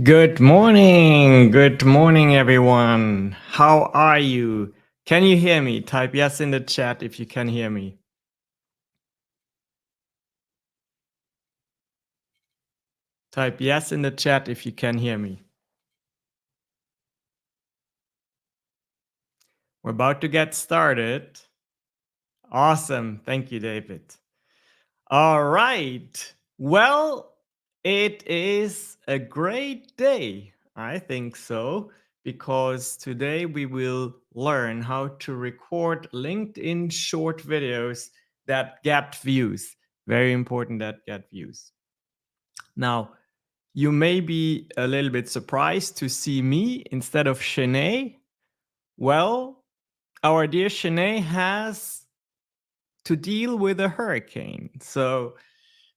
Good morning. Good morning, everyone. How are you? Can you hear me? Type yes in the chat if you can hear me. Type yes in the chat if you can hear me. We're about to get started. Awesome. Thank you, David. All right. Well, it is a great day. I think so, because today we will learn how to record LinkedIn short videos that get views. Very important that get views. Now, you may be a little bit surprised to see me instead of Shanee. Well, our dear Shanee has to deal with a hurricane. So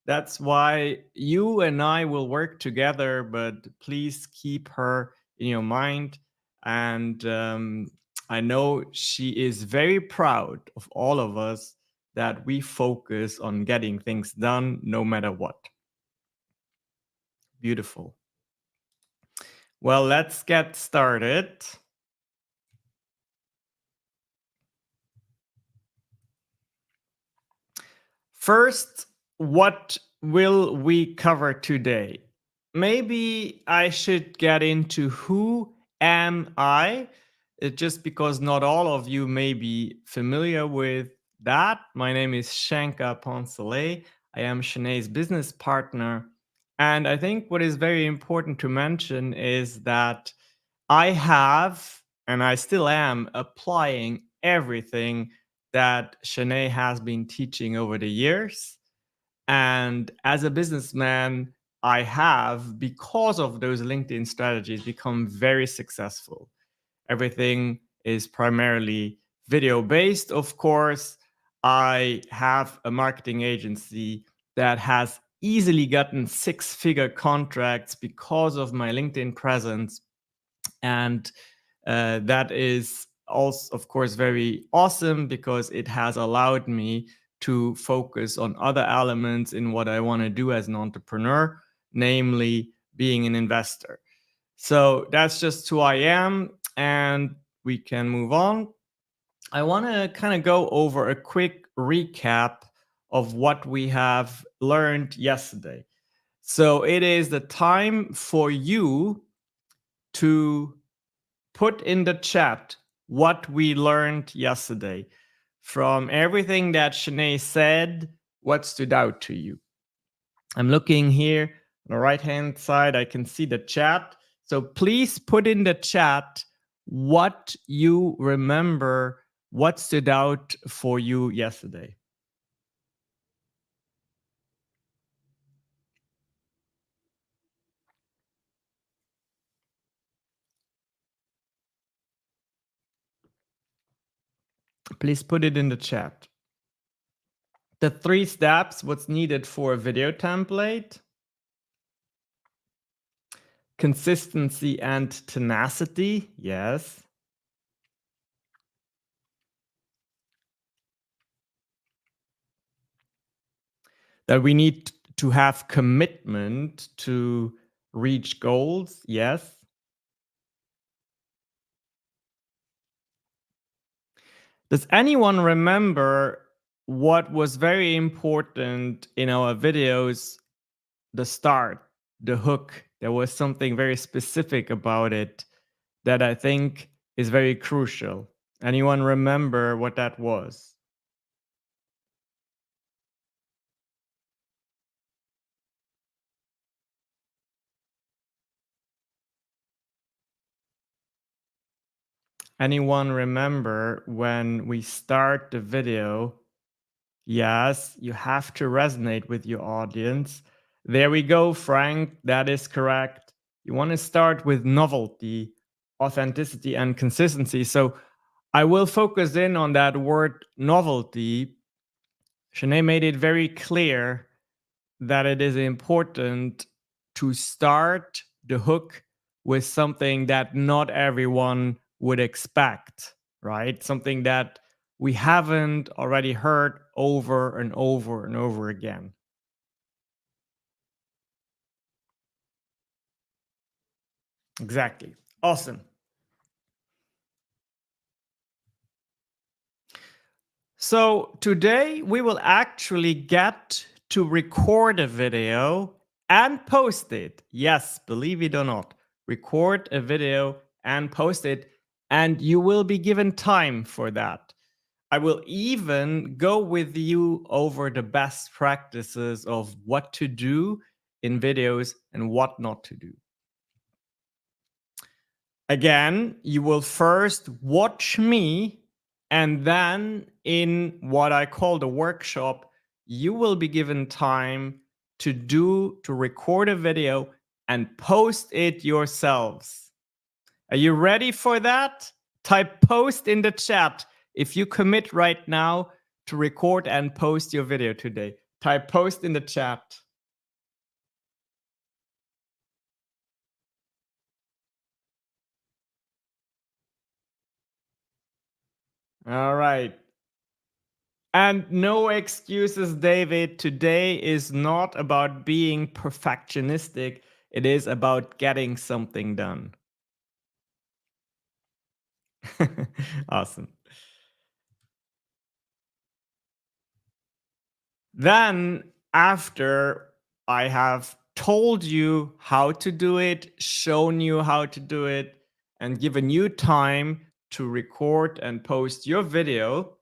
that's why you and I will work together, but please keep her in your mind. And I know she is very proud of all of us that we focus on getting things done no matter what. Beautiful. Well, let's get started. First, what will we cover today? Maybe I should get into who am I, just because not all of you may be familiar with that. My name is Shankar PONCELET. I am Shanee's business partner. And I think what is very important to mention is that I have, and I still am, applying everything that Shanee has been teaching over the years. And as a businessman, I have, because of those LinkedIn strategies, become very successful. Everything is primarily video based, of course. I have a marketing agency that has easily gotten six-figure contracts because of my LinkedIn presence. And that is also, of course, very awesome because it has allowed me to focus on other elements in what I want to do as an entrepreneur, namely being an investor. So that's just who I am, and we can move on. I want to kind of go over a quick recap of what we have learned yesterday. So it is the time for you to put in the chat what we learned yesterday. From everything that Shanee said, what stood out to you? I'm looking here on the right-hand side. I can see the chat. So please put in the chat what you remember, what stood out for you yesterday. Please put it in the chat. The 3 steps, what's needed for a video template. Consistency and tenacity, yes. That we need to have commitment to reach goals, yes. Does anyone remember what was very important in our videos? The start, the hook. There was something very specific about it that I think is very crucial. Anyone remember what that was? Anyone remember when we start the video? Yes, you have to resonate with your audience. There we go, Frank. That is correct. You want to start with novelty, authenticity, and consistency. So I will focus in on that word novelty. Shanee made it very clear that it is important to start the hook with something that not everyone would expect, right? Something that we haven't already heard over and over and over again. Exactly. Awesome. So today we will actually get to record a video and post it. Yes, believe it or not, record a video and post it, and you will be given time for that. I will even go with you over the best practices of what to do in videos and what not to do. Again, you will first watch me, and then in what I call the workshop, you will be given time to record a video and post it yourselves. Are you ready for that? Type post in the chat if you commit right now to record and post your video today. Type post in the chat. All right. And no excuses, David. Today is not about being perfectionistic. It is about getting something done. Awesome. Then, after I have told you how to do it, shown you how to do it, and given you time to record and post your video,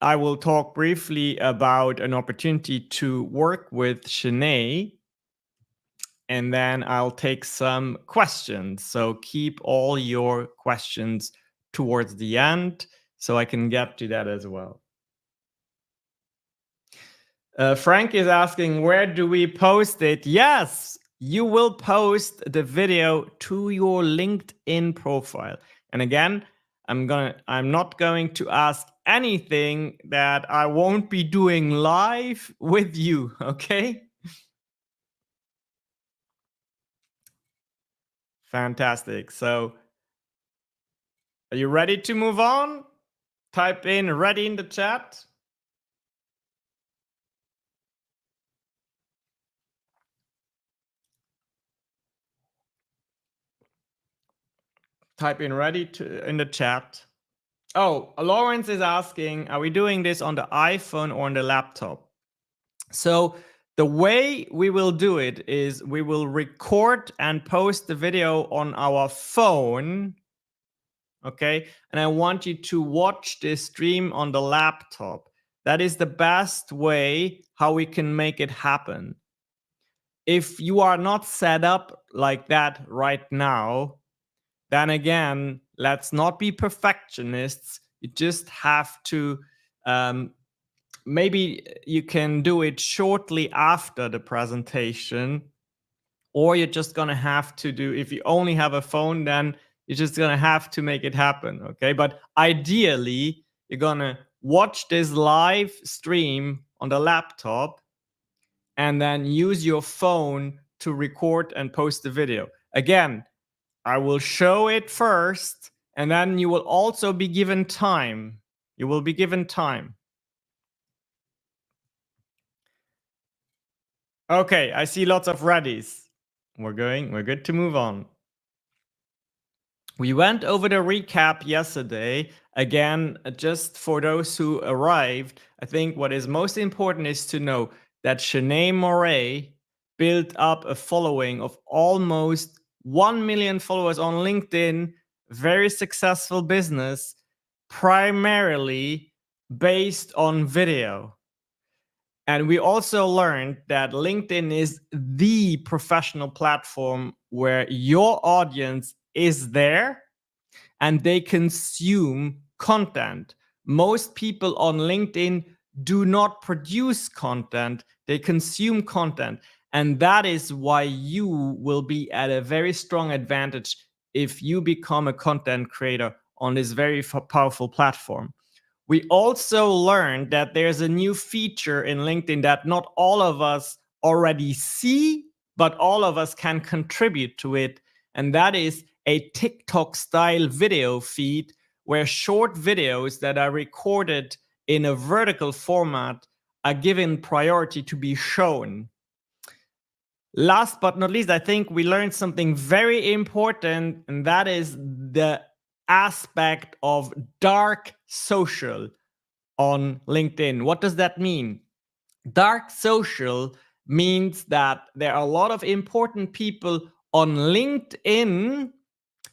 I will talk briefly about an opportunity to work with Shanee, and then I'll take some questions. So keep all your questions towards the end so I can get to that as well. Frank is asking, where do we post it? Yes, you will post the video to your LinkedIn profile. And again, I'm not going to ask anything that I won't be doing live with you, okay? Fantastic. So, are you ready to move on? Type in ready in the chat. Type in ready in the chat. Oh, Lawrence is asking, are we doing this on the iPhone or on the laptop? So the way we will do it is we will record and post the video on our phone. Okay. And I want you to watch this stream on the laptop. That is the best way how we can make it happen. If you are not set up like that right now, then again, let's not be perfectionists. You just have to, maybe you can do it shortly after the presentation, or you're just going to have to do, if you only have a phone, then you're just going to have to make it happen. Okay. But ideally, you're going to watch this live stream on the laptop and then use your phone to record and post the video. Again, I will show it first, and then you will also be given time. You will be given time. Okay, I see lots of readies. We're good to move on. We went over the recap yesterday. Again, just for those who arrived, I think what is most important is to know that Shanee Moret built up a following of almost 1 million followers on LinkedIn, very successful business, primarily based on video. And we also learned that LinkedIn is the professional platform where your audience is there and they consume content. Most people on LinkedIn do not produce content, they consume content. And that is why you will be at a very strong advantage if you become a content creator on this very powerful platform. We also learned that there's a new feature in LinkedIn that not all of us already see, but all of us can contribute to it. And that is a TikTok style video feed where short videos that are recorded in a vertical format are given priority to be shown. Last but not least, I think we learned something very important, and that is the aspect of dark social on LinkedIn. What does that mean? Dark social means that there are a lot of important people on LinkedIn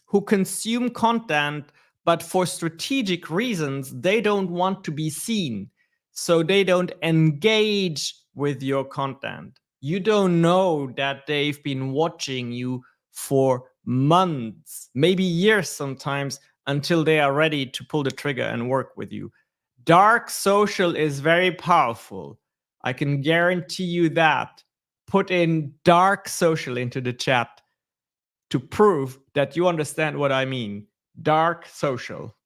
who consume content, but for strategic reasons, they don't want to be seen. So they don't engage with your content. You don't know that they've been watching you for months, maybe years sometimes, until they are ready to pull the trigger and work with you. Dark social is very powerful. I can guarantee you that. Put in dark social into the chat to prove that you understand what I mean. Dark social.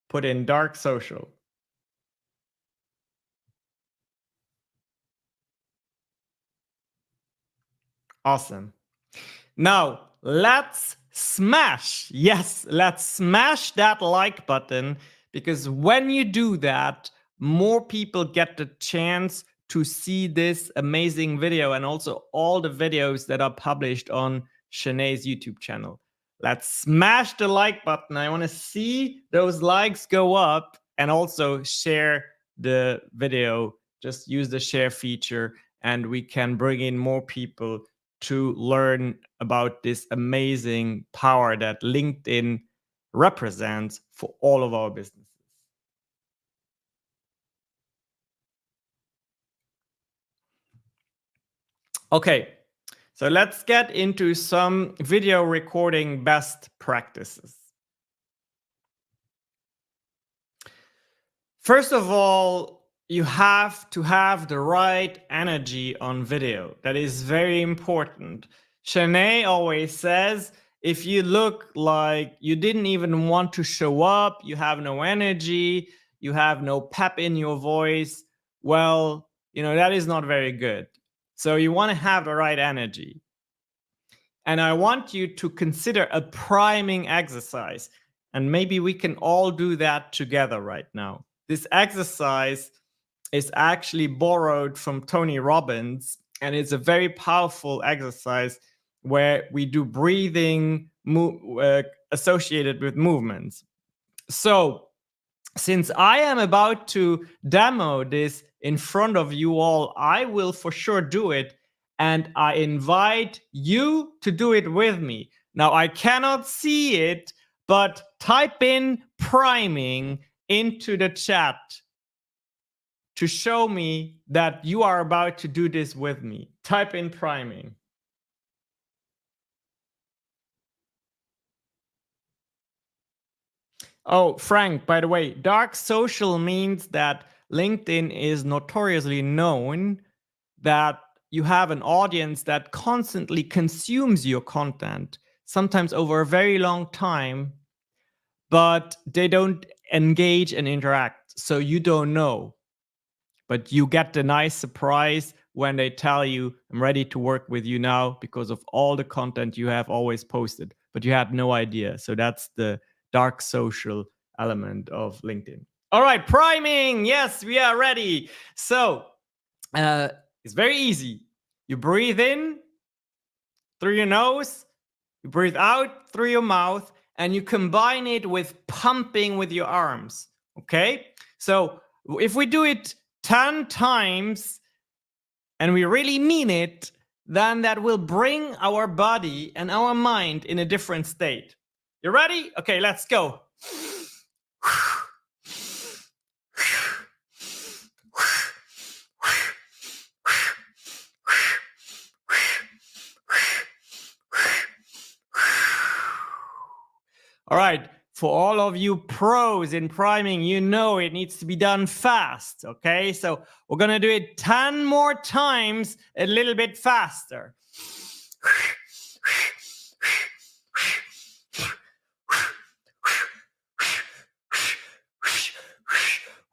Put in dark social. Awesome. Now, let's smash. Yes, let's smash that like button, because when you do that, more people get the chance to see this amazing video and also all the videos that are published on Shanee's YouTube channel. Let's smash the like button. I want to see those likes go up, and also share the video. Just use the share feature and we can bring in more people to learn about this amazing power that LinkedIn represents for all of our businesses. Okay, so let's get into some video recording best practices. First of all, you have to have the right energy on video. That is very important. Shanee always says, if you look like you didn't even want to show up, you have no energy, you have no pep in your voice, well, that is not very good. So you want to have the right energy. And I want you to consider a priming exercise. And maybe we can all do that together right now. This exercise is actually borrowed from Tony Robbins, and it's a very powerful exercise where we do breathing associated with movements. So, since I am about to demo this in front of you all, I will for sure do it, and I invite you to do it with me. Now, I cannot see it, but type in priming into the chat to show me that you are about to do this with me. Type in priming. Oh, Frank, by the way, dark social means that LinkedIn is notoriously known that you have an audience that constantly consumes your content, sometimes over a very long time, but they don't engage and interact. So you don't know. But you get the nice surprise when they tell you, I'm ready to work with you now because of all the content you have always posted, but you had no idea. So that's the dark social element of LinkedIn. All right, priming. Yes, we are ready. So it's very easy. You breathe in through your nose, you breathe out through your mouth, and you combine it with pumping with your arms. Okay? So if we do it 10 times and we really mean it, then that will bring our body and our mind in a different state. You ready? Okay, let's go. All right, for all of you pros in priming, you know it needs to be done fast, okay? So we're gonna do it 10 more times, a little bit faster.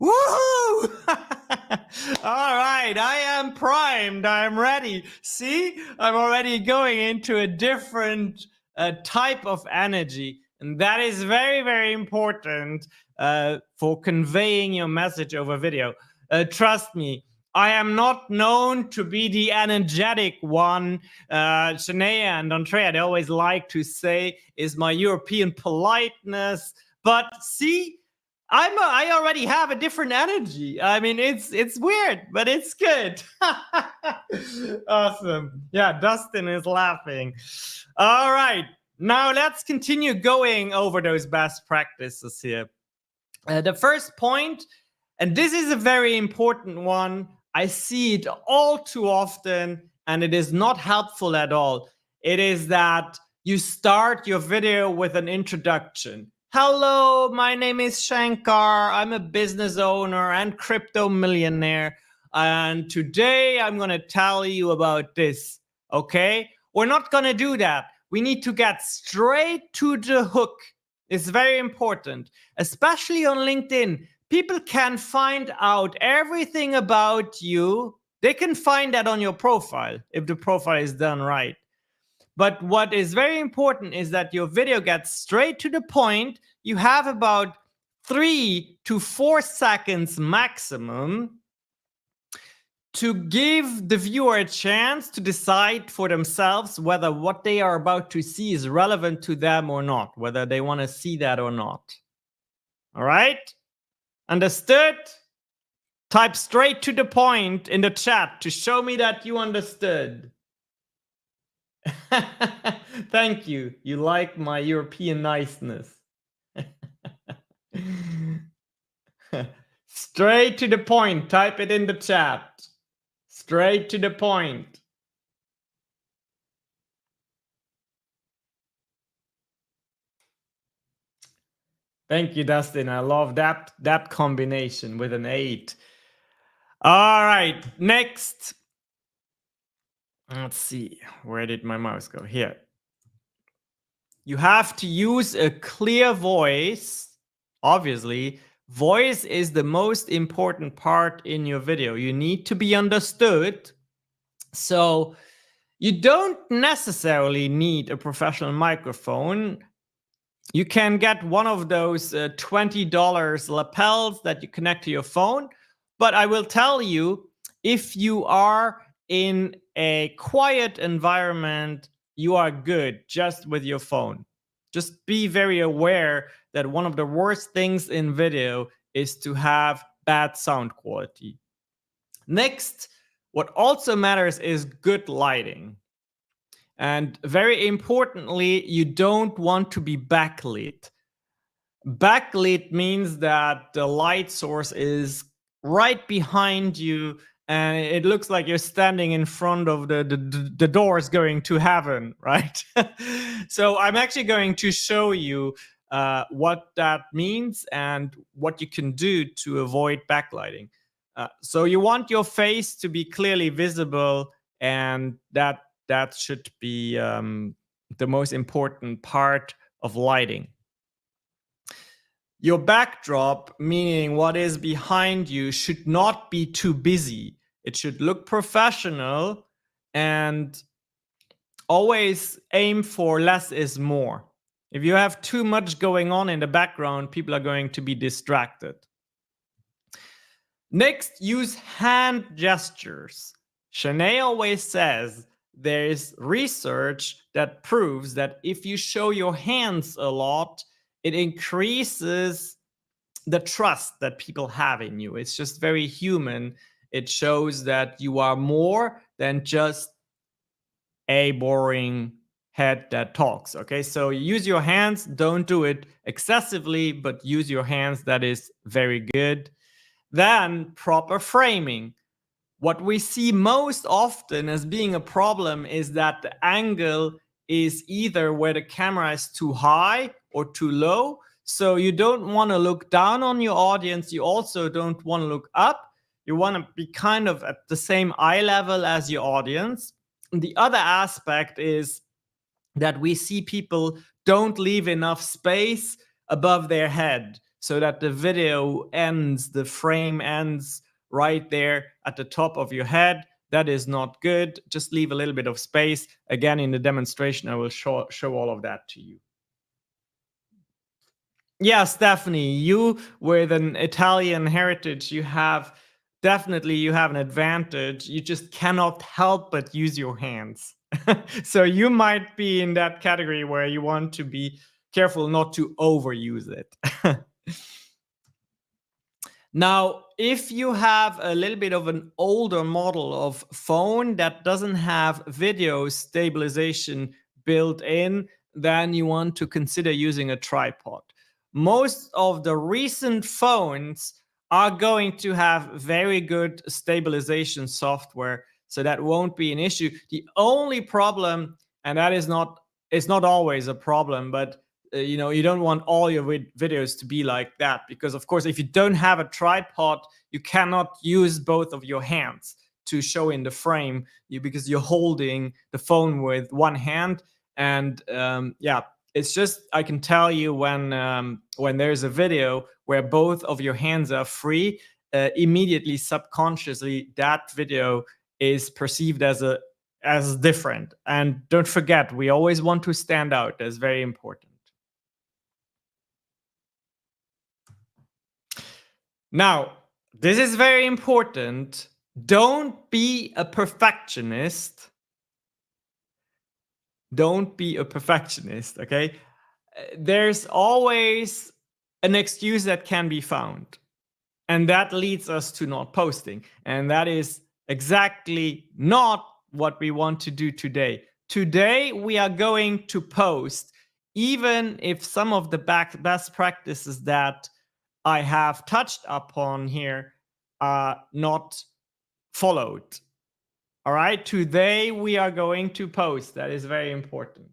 Woohoo! All right, I am primed. I am ready. See, I'm already going into a different type of energy. And that is very, very important for conveying your message over video. Trust me, I am not known to be the energetic one. Shanee and Andrea, they always like to say, is my European politeness. But see, I already have a different energy. I mean, it's weird, but it's good. Awesome. Yeah, Dustin is laughing. All right. Now let's continue going over those best practices here. The first point, and this is a very important one, I see it all too often, and it is not helpful at all. It is that you start your video with an introduction. Hello, my name is Shankar. I'm a business owner and crypto millionaire. And today I'm going to tell you about this. Okay? We're not going to do that. We need to get straight to the hook. It's very important, especially on LinkedIn. People can find out everything about you. They can find that on your profile if the profile is done right. But what is very important is that your video gets straight to the point. You have about 3 to 4 seconds maximum to give the viewer a chance to decide for themselves whether what they are about to see is relevant to them or not, whether they want to see that or not. All right? Understood? Type straight to the point in the chat to show me that you understood. Thank you. You like my European niceness. Straight to the point. Type it in the chat. Straight to the point. Thank you, Dustin. I love that combination with an 8. All right, next. Let's see. Where did my mouse go? Here. You have to use a clear voice. Obviously, voice is the most important part in your video. You need to be understood. So you don't necessarily need a professional microphone. You can get one of those $20 lapels that you connect to your phone. But I will tell you, if you are in a quiet environment, you are good just with your phone. Just be very aware that one of the worst things in video is to have bad sound quality. Next, what also matters is good lighting. And very importantly, you don't want to be backlit. Backlit means that the light source is right behind you and it looks like you're standing in front of the doors going to heaven, right? So I'm actually going to show you what that means and what you can do to avoid backlighting. So you want your face to be clearly visible, and that should be the most important part of lighting. Your backdrop, meaning what is behind you, should not be too busy. It should look professional, and always aim for less is more. If you have too much going on in the background, people are going to be distracted. Next, use hand gestures. Shanee always says there is research that proves that if you show your hands a lot, it increases the trust that people have in you. It's just very human. It shows that you are more than just a boring head that talks. Okay, so use your hands. Don't do it excessively, but use your hands. That is very good. Then proper framing. What we see most often as being a problem is that the angle is either where the camera is too high or too low. So you don't want to look down on your audience. You also don't want to look up. You want to be kind of at the same eye level as your audience. And the other aspect is that we see people don't leave enough space above their head so that the video ends, the frame ends right there at the top of your head. That is not good. Just leave a little bit of space. Again, in the demonstration, I will show all of that to you. Yeah, Stephanie, you with an Italian heritage, you have definitely you have an advantage. You just cannot help but use your hands. So you might be in that category where you want to be careful not to overuse it. Now, if you have a little bit of an older model of phone that doesn't have video stabilization built in, then you want to consider using a tripod. Most of the recent phones are going to have very good stabilization software, so that won't be an issue. The only problem, and that is not, it's not always a problem, but you don't want all your videos to be like that, because of course if you don't have a tripod, you cannot use both of your hands to show in the frame, because you're holding the phone with one hand. And yeah, it's just, I can tell you, when there's a video where both of your hands are free, immediately subconsciously that video is perceived as different. And don't forget, we always want to stand out. That's very important. Now, this is very important. Don't be a perfectionist. Don't be a perfectionist, okay? There's always an excuse that can be found. And that leads us to not posting. And that is exactly not what we want to do today. Today, we are going to post, even if some of the best practices that I have touched upon here are not followed. All right, today we are going to post. That is very important.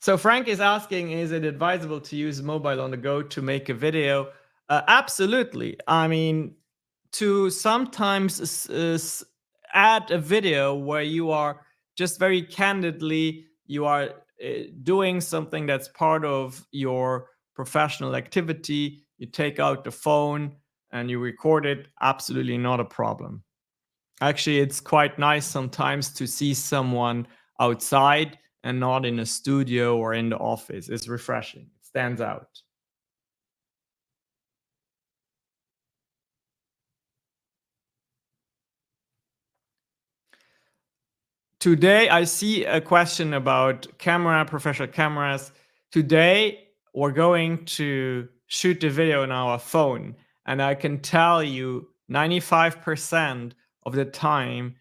So Frank is asking, is it advisable to use mobile on the go to make a video? Absolutely. I mean, to sometimes add a video where you are just very candidly, you are doing something that's part of your professional activity, you take out the phone and you record it, absolutely not a problem. Actually, it's quite nice sometimes to see someone outside and not in a studio or in the office. It's refreshing. It stands out. Today, I see a question about professional cameras. Today, we're going to shoot the video on our phone. And I can tell you 95% of the time,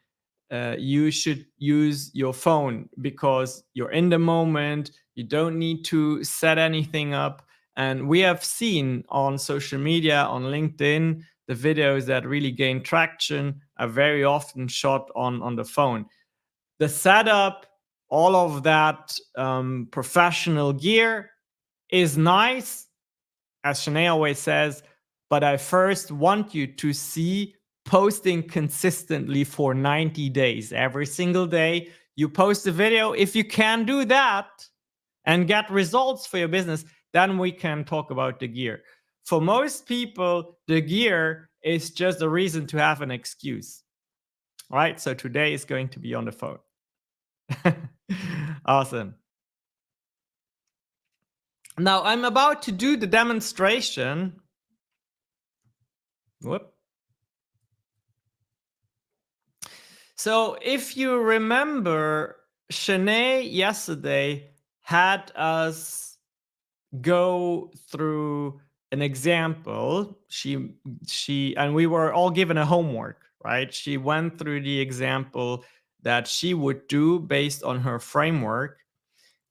you should use your phone, because you're in the moment. You don't need to set anything up. And we have seen on social media, on LinkedIn, the videos that really gain traction are very often shot on the phone. The setup, all of that professional gear is nice, as Shanee always says, but I first want you to see posting consistently for 90 days. Every single day, you post a video. If you can do that and get results for your business, then we can talk about the gear. For most people, the gear is just a reason to have an excuse. All right, so today is going to be on the phone. Awesome. Now I'm about to do the demonstration. Whoop. So if you remember, Shanee yesterday had us go through an example. She and we were all given a homework, right? She went through the example that she would do based on her framework.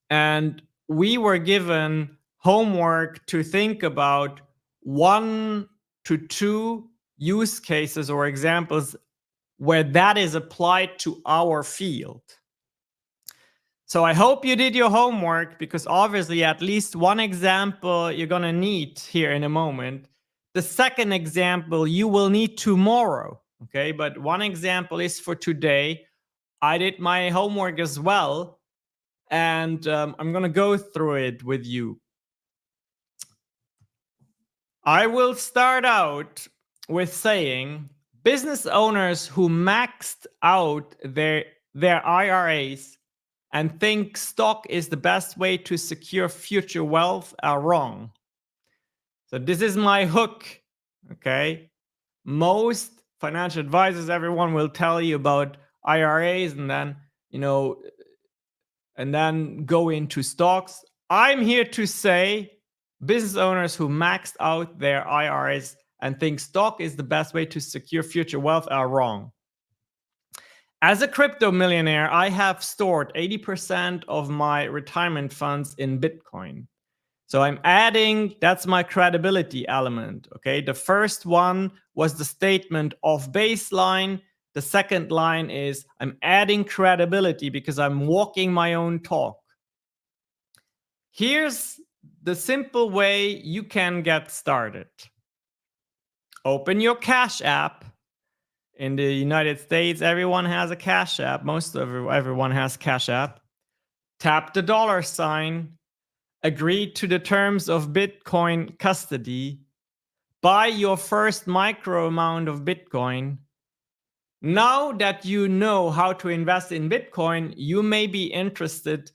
And we were given homework to think about 1 to 2 use cases or examples where that is applied to our field. So I hope you did your homework, because obviously at least one example you're going to need here in a moment. The second example you will need tomorrow, okay? But one example is for today. I did my homework as well, and I'm going to go through it with you. I will start out with saying business owners who maxed out their IRAs and think stock is the best way to secure future wealth are wrong. So this is my hook, okay? Most financial advisors, everyone will tell you about IRAs and then, and then go into stocks. I'm here to say business owners who maxed out their IRAs and think stock is the best way to secure future wealth are wrong. As a crypto millionaire, I have stored 80% of my retirement funds in Bitcoin. So I'm adding, that's my credibility element. Okay. The first one was the statement of baseline. The second line is I'm adding credibility because I'm walking my own talk. Here's the simple way you can get started. Open your Cash App. In the United States, everyone has a Cash App. Most of everyone has Cash App. Tap the dollar sign. Agree to the terms of Bitcoin custody. Buy your first micro amount of Bitcoin. Now that you know how to invest in Bitcoin, you may be interested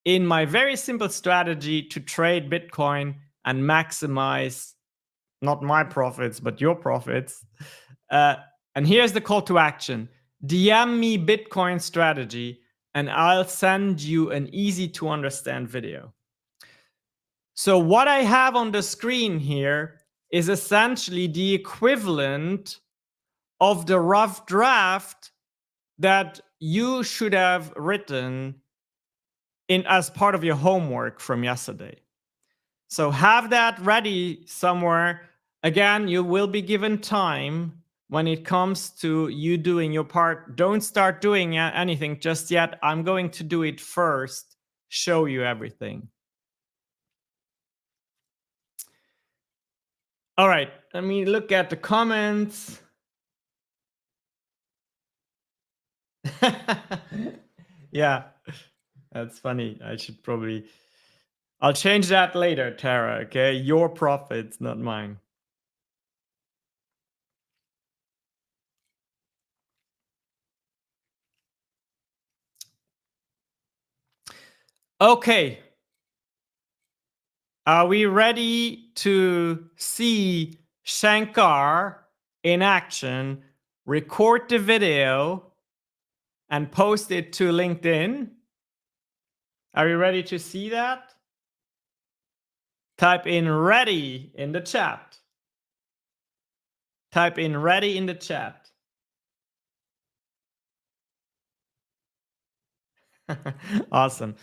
in my very simple strategy to trade Bitcoin and maximize not my profits, but your profits. And here's the call to action. DM me Bitcoin strategy and I'll send you an easy to understand video. So what I have on the screen here is essentially the equivalent of the rough draft that you should have written in as part of your homework from yesterday. So have that ready somewhere. Again, you will be given time when it comes to you doing your part. Don't start doing anything just yet. I'm going to do it first, show you everything. All right, let me look at the comments. Yeah, that's funny. I'll change that later, Tara, okay? Your profits, not mine. Okay. Are we ready to see Shankar in action, record the video, and post it to LinkedIn? Are you ready to see that? Type in ready in the chat. Type in ready in the chat. Awesome.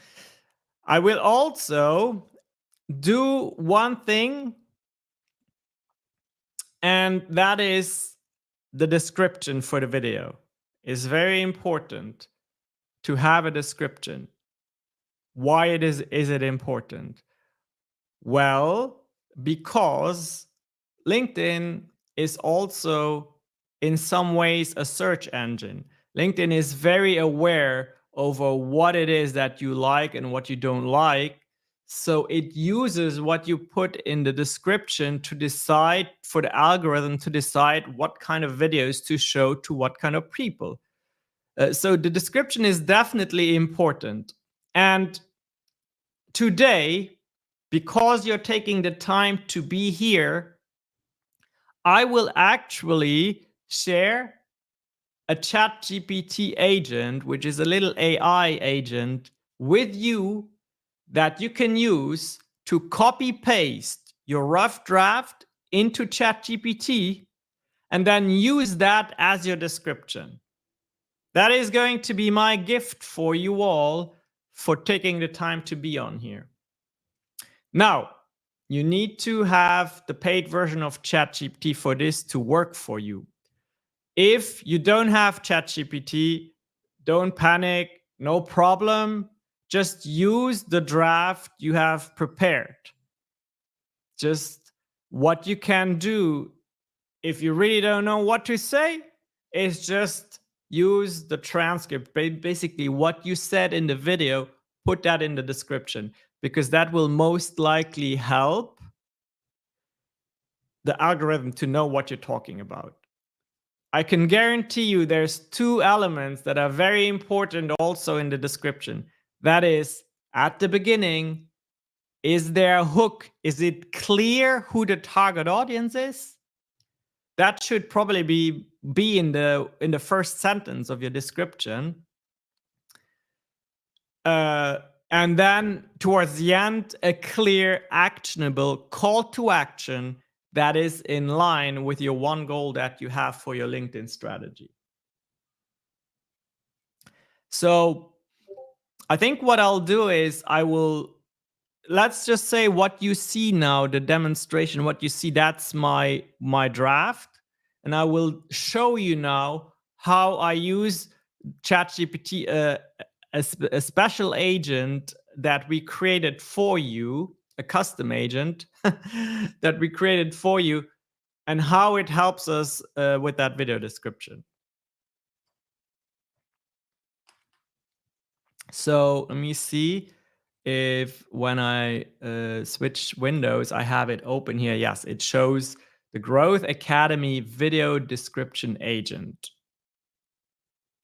I will also do one thing, and that is the description for the video. It's very important to have a description. Why is it important? Well, because LinkedIn is also in some ways a search engine. LinkedIn is very aware over what it is that you like and what you don't like. So it uses what you put in the description to decide, for the algorithm to decide what kind of videos to show to what kind of people. So the description is definitely important. And today, because you're taking the time to be here, I will actually share a ChatGPT agent, which is a little AI agent, with you that you can use to copy paste your rough draft into ChatGPT and then use that as your description. That is going to be my gift for you all for taking the time to be on here. Now, you need to have the paid version of ChatGPT for this to work for you. If you don't have ChatGPT, don't panic, no problem. Just use the draft you have prepared. Just what you can do if you really don't know what to say is just use the transcript. Basically, what you said in the video, put that in the description, because that will most likely help the algorithm to know what you're talking about. I can guarantee you there's two elements that are very important also in the description. That is, at the beginning, Is there a hook? Is it clear who the target audience is? That should probably be in the first sentence of your description. And then towards the end, a clear, actionable call to action that is in line with your one goal that you have for your LinkedIn strategy. So I think what I'll do is let's just say what you see now, the demonstration, what you see, that's my draft. And I will show you now how I use ChatGPT, a special agent that we created for you, a custom agent that we created for you, and how it helps us with that video description. So let me see if when I switch windows, I have it open here. Yes, it shows the Growth Academy video description agent.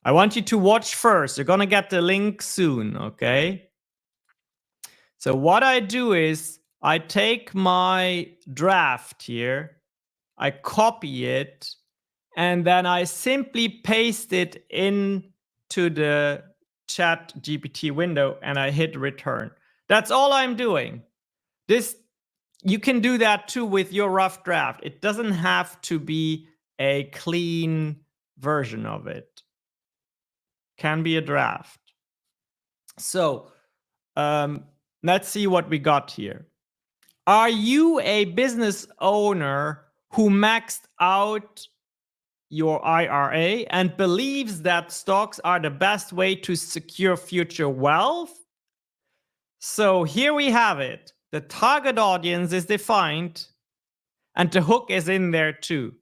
I want you to watch first. You're going to get the link soon, okay? So what I do is I take my draft here, I copy it, and then I simply paste it into the Chat GPT window and I hit return. That's all I'm doing. You can do that too with your rough draft. It doesn't have to be a clean version of it. Can be a draft. So let's see what we got here. Are you a business owner who maxed out your IRA and believes that stocks are the best way to secure future wealth? So here we have it. The target audience is defined and the hook is in there too.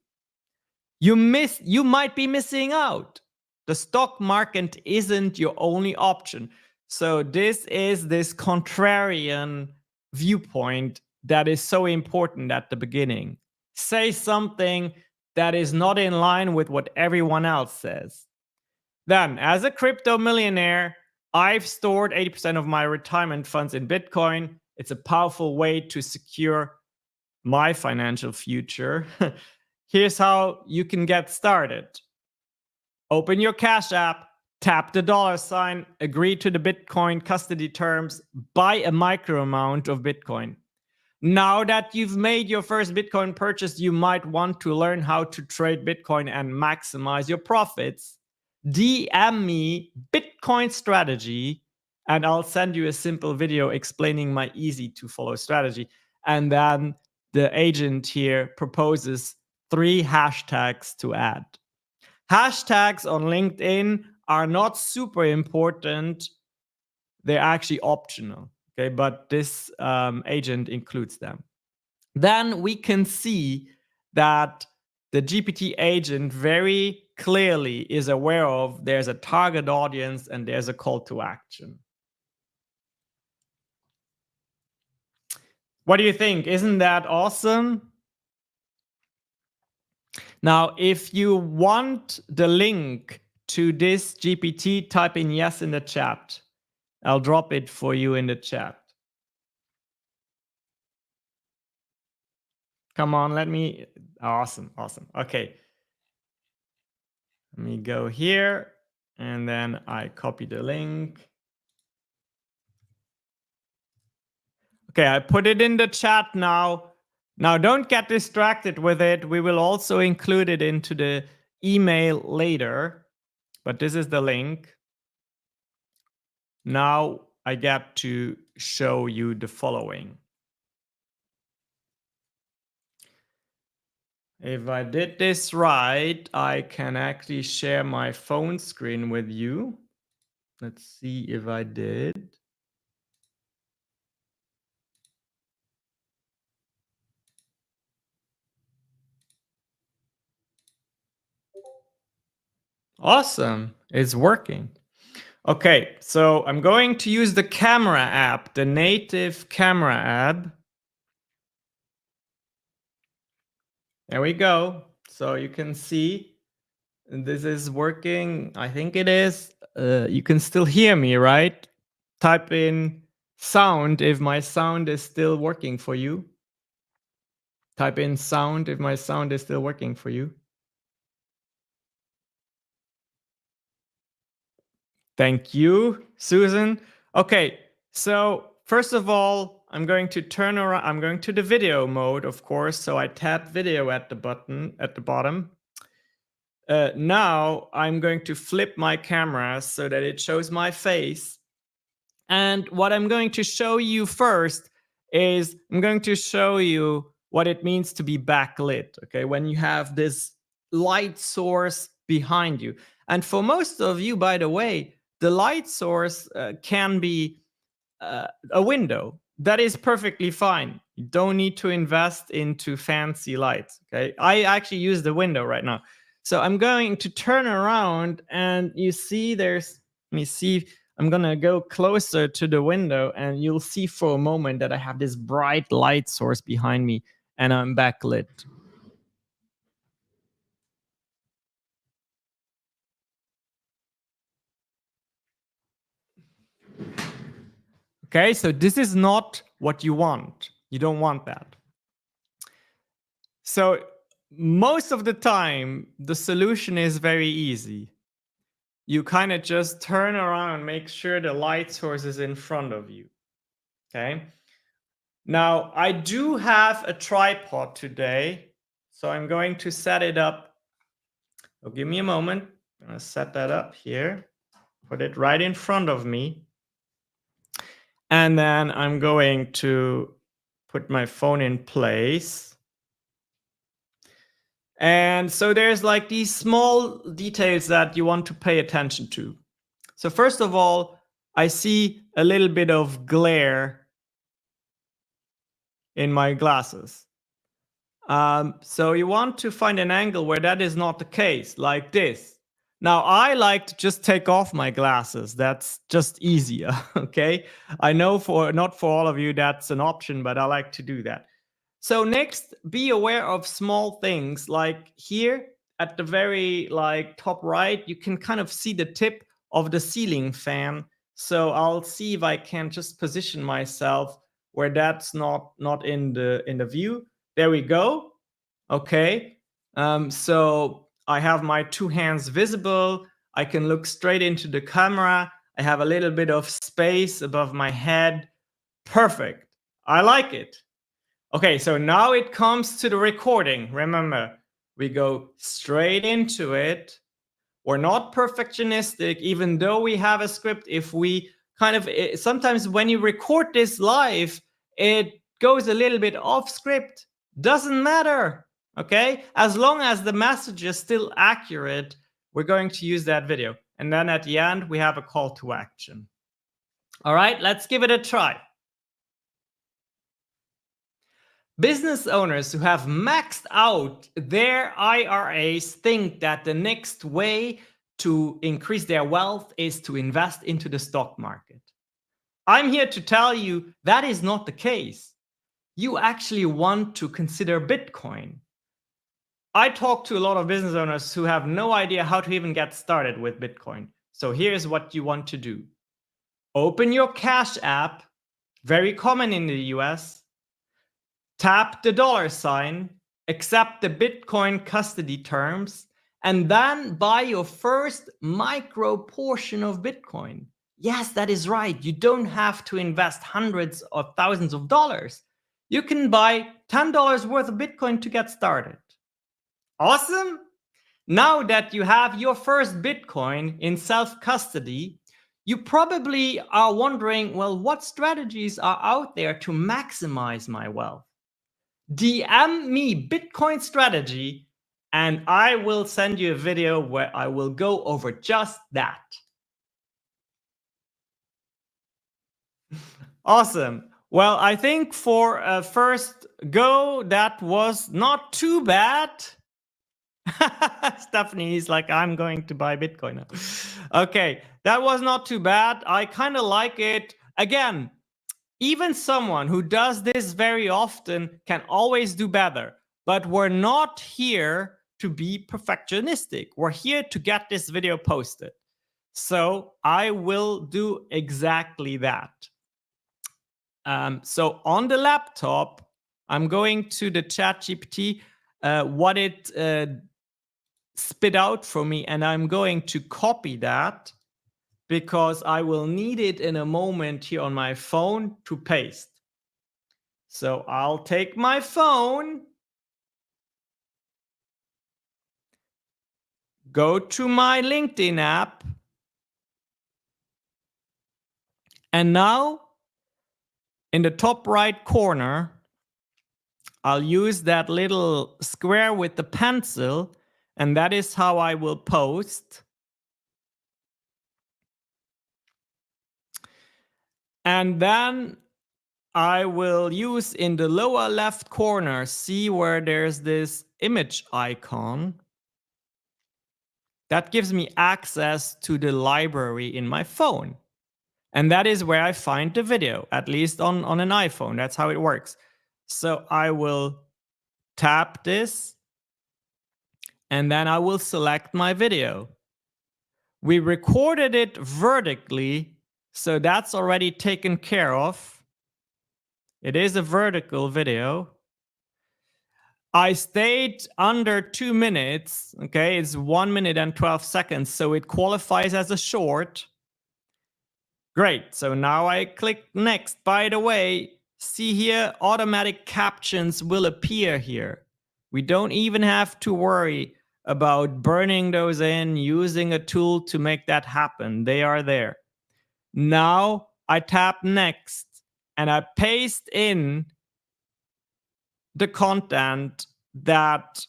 You might be missing out. The stock market isn't your only option. So this is this contrarian viewpoint that is so important at the beginning. Say something that is not in line with what everyone else says. Then, as a crypto millionaire, I've stored 80% of my retirement funds in Bitcoin. It's a powerful way to secure my financial future. Here's how you can get started. Open your Cash App, tap the $sign, agree to the Bitcoin custody terms, buy a micro amount of Bitcoin. Now that you've made your first Bitcoin purchase, you might want to learn how to trade Bitcoin and maximize your profits. DM me Bitcoin strategy, and I'll send you a simple video explaining my easy to follow strategy. And then the agent here proposes 3 hashtags to add. Hashtags on LinkedIn are not super important. They're actually optional, okay? But this agent includes them. Then we can see that the GPT agent very clearly is aware of there's a target audience and there's a call to action. What do you think? Isn't that awesome? Now, if you want the link to this GPT, type in yes in the chat. I'll drop it for you in the chat. Come on, awesome. Okay. Let me go here and then I copy the link. Okay, I put it in the chat now. Now, don't get distracted with it. We will also include it into the email later, but this is the link. Now I get to show you the following. If I did this right, I can actually share my phone screen with you. Let's see if I did. Awesome, it's working. Okay, so I'm going to use the camera app, the native camera app. There we go. So you can see this is working. I think it is. You can still hear me, right? Type in Sound if my sound is still working for you. Type in sound if my sound is still working for you. Thank you, Susan. Okay, so first of all, I'm going to turn around. I'm going to the video mode, of course. So I tap video at the button at the bottom. Now I'm going to flip my camera so that it shows my face. And what I'm going to show you first is I'm going to show you what it means to be backlit. Okay, when you have this light source behind you. And for most of you, by the way, the light source can be a window. That is perfectly fine. You don't need to invest into fancy lights. Okay, I actually use the window right now. So I'm going to turn around, and you see there's, let me see, I'm gonna go closer to the window, and you'll see for a moment that I have this bright light source behind me, and I'm backlit. Okay, so this is not what you want. You don't want that. So most of the time, the solution is very easy. You kind of just turn around and make sure the light source is in front of you. Okay. Now, I do have a tripod today, so I'm going to set it up. Oh, give me a moment. I'm going to set that up here, put it right in front of me. And then I'm going to put my phone in place. And so there's like these small details that you want to pay attention to. So first of all, I see a little bit of glare in my glasses. So you want to find an angle where that is not the case, like this. Now, I like to just take off my glasses. That's just easier, okay? I know not for all of you that's an option, but I like to do that. So next, be aware of small things like here at the very top right, you can kind of see the tip of the ceiling fan. So I'll see if I can just position myself where that's not in the view. There we go. Okay. So I have my two hands visible. I can look straight into the camera. I have a little bit of space above my head. Perfect. I like it. Okay, so now it comes to the recording. Remember, we go straight into it. We're not perfectionistic, even though we have a script. If we sometimes when you record this live, it goes a little bit off script. Doesn't matter, okay? As long as the message is still accurate, we're going to use that video. And then at the end, we have a call to action. All right, let's give it a try. Business owners who have maxed out their IRAs think that the next way to increase their wealth is to invest into the stock market. I'm here to tell you that is not the case. You actually want to consider Bitcoin. I talk to a lot of business owners who have no idea how to even get started with Bitcoin. So here's what you want to do. Open your Cash app, very common in the US. Tap the $sign, accept the Bitcoin custody terms, and then buy your first micro portion of Bitcoin. Yes, that is right. You don't have to invest hundreds of thousands of dollars. You can buy $10 worth of Bitcoin to get started. Awesome. Now that you have your first Bitcoin in self-custody, you probably are wondering, well, what strategies are out there to maximize my wealth? DM me Bitcoin strategy, and I will send you a video where I will go over just that. Awesome. Well, I think for a first go, that was not too bad. Stephanie's like, I'm going to buy Bitcoin now. Okay, that was not too bad. I kind of like it. Again, even someone who does this very often can always do better. But we're not here to be perfectionistic. We're here to get this video posted. So I will do exactly that. So on the laptop, I'm going to the ChatGPT, what it spit out for me, and I'm going to copy that because I will need it in a moment here on my phone to paste. So I'll take my phone, go to my LinkedIn app, and now in the top right corner, I'll use that little square with the pencil, and that is how I will post. And then I will use in the lower left corner, see where there's this image icon. That gives me access to the library in my phone. And that is where I find the video, at least on an iPhone. That's how it works. So I will tap this, and then I will select my video. We recorded it vertically, so that's already taken care of. It is a vertical video. I stayed under 2 minutes. Okay, it's 1 minute and 12 seconds, so it qualifies as a short. Great, so now I click next. By the way, see here, automatic captions will appear here. We don't even have to worry about burning those in, using a tool to make that happen. They are there. Now I tap next and I paste in the content that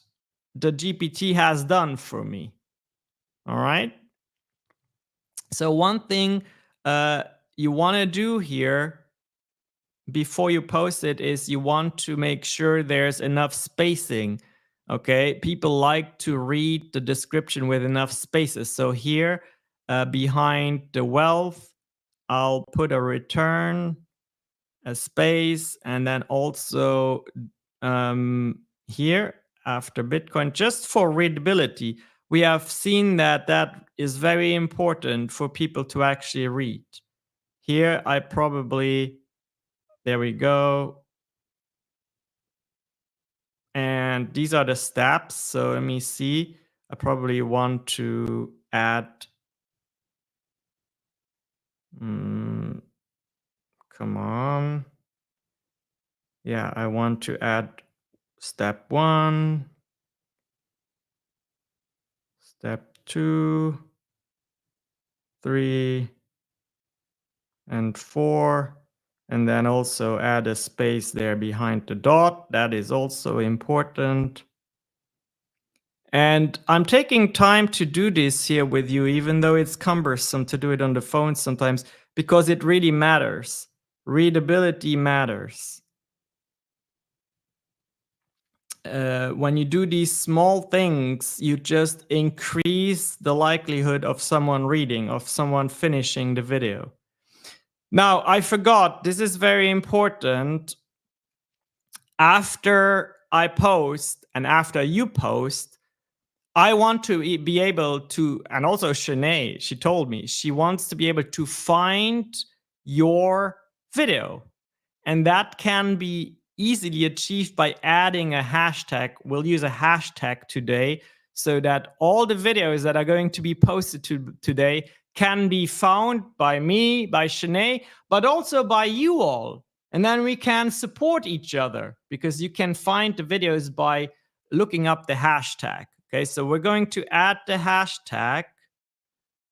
the GPT has done for me. All right. So one thing you want to do here before you post it is you want to make sure there's enough spacing. Okay, people like to read the description with enough spaces. So here behind the wealth, I'll put a return, a space, and then also here after Bitcoin, just for readability. We have seen that that is very important for people to actually read. Here I probably, there we go. And these are the steps. So let me see. I probably want to add, come on. Yeah, I want to add step 1, step 2, 3, and 4. And then also add a space there behind the dot. That is also important. And I'm taking time to do this here with you, even though it's cumbersome to do it on the phone sometimes, because it really matters. Readability matters. When you do these small things, you just increase the likelihood of someone reading, of someone finishing the video. Now, I forgot, this is very important. After I post and after you post, I want to be able to, and also Shanee, she told me, she wants to be able to find your video. And that can be easily achieved by adding a hashtag. We'll use a hashtag today so that all the videos that are going to be posted today can be found by me, by Shanee, but also by you all. And then we can support each other because you can find the videos by looking up the hashtag. Okay, so we're going to add the hashtag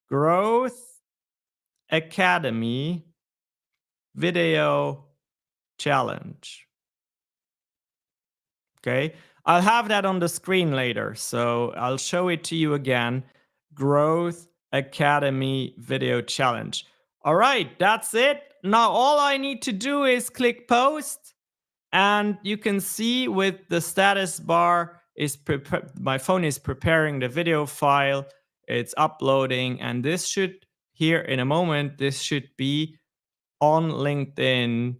Growth Academy Video Challenge. Okay, I'll have that on the screen later, so I'll show it to you again. Growth Academy Video Challenge. All right, that's it. Now all I need to do is click post, and you can see with the status bar is my phone is preparing the video file. It's uploading, and this should, here in a moment, this should be on LinkedIn,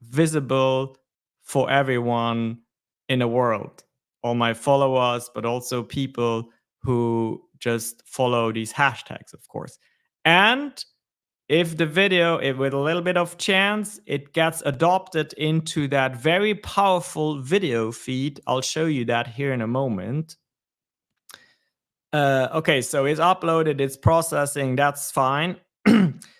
visible for everyone in the world, all my followers, but also people who just follow these hashtags, of course. And if the video, with a little bit of chance, it gets adopted into that very powerful video feed. I'll show you that here in a moment. Okay, so it's uploaded, it's processing, that's fine.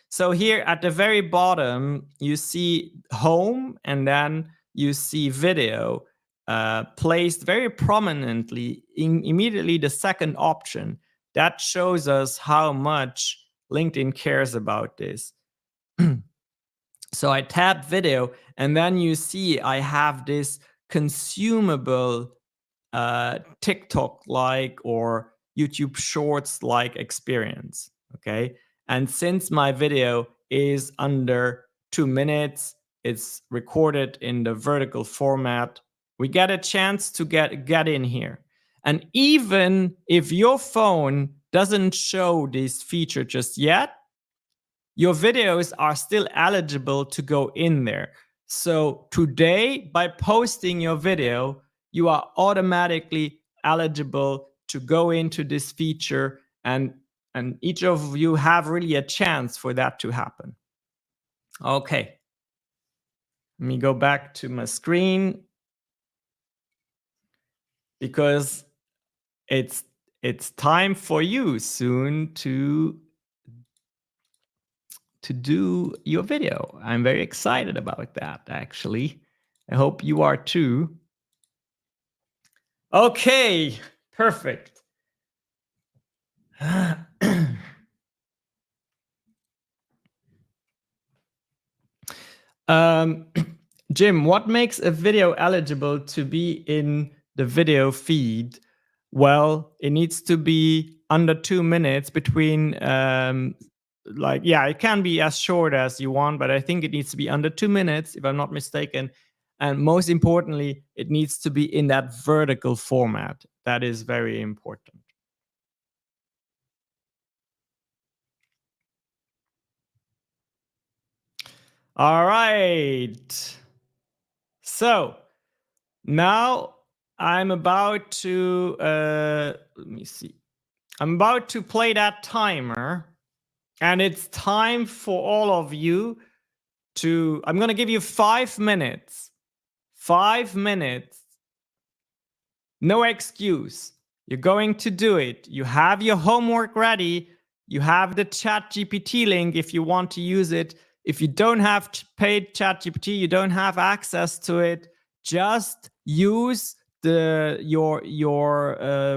So here at the very bottom, you see home, and then you see video placed very prominently in immediately the second option. That shows us how much LinkedIn cares about this. So I tap video, and then you see I have this consumable TikTok like or YouTube Shorts like experience. Okay. And since my video is under 2 minutes, it's recorded in the vertical format, we get a chance to get in here. And even if your phone doesn't show this feature just yet, your videos are still eligible to go in there. So today, by posting your video, you are automatically eligible to go into this feature, and each of you have really a chance for that to happen. Okay. Let me go back to my screen, because it's time for you soon to do your video. I'm very excited about that, actually. I hope you are too. Okay, perfect. Jim, what makes a video eligible to be in the video feed? Well, it needs to be under 2 minutes between it can be as short as you want, but I think it needs to be under 2 minutes, if I'm not mistaken. And most importantly, it needs to be in that vertical format. That is very important. All right. So now I'm about to, let me see. I'm about to play that timer, and it's time for all of you to, I'm going to give you 5 minutes. 5 minutes. No excuse. You're going to do it. You have your homework ready. You have the ChatGPT link if you want to use it. If you don't have paid ChatGPT, you don't have access to it, just use your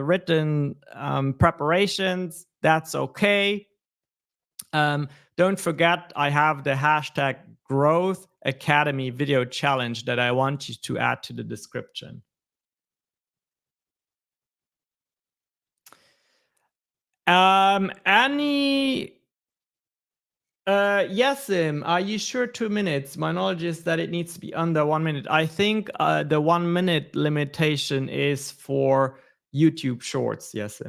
written preparations. That's okay. Don't forget, I have the hashtag Growth Academy video challenge that I want you to add to the description. Annie, yes, are you sure 2 minutes? My knowledge is that it needs to be under 1 minute. I think the 1 minute limitation is for YouTube Shorts. Yes,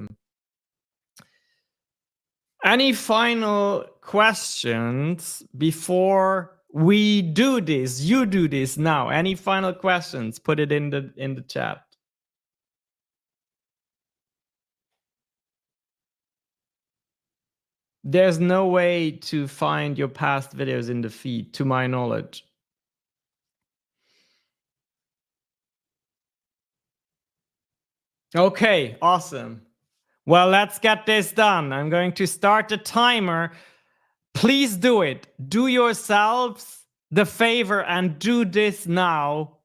Any final questions before we do this? You do this now. Any final questions? Put it in the chat. There's no way to find your past videos in the feed, to my knowledge. Okay, awesome. Well, let's get this done. I'm going to start the timer. Please do it. Do yourselves the favor and do this now.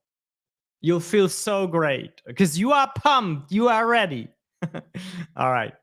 You'll feel so great because you are pumped. You are ready. All right.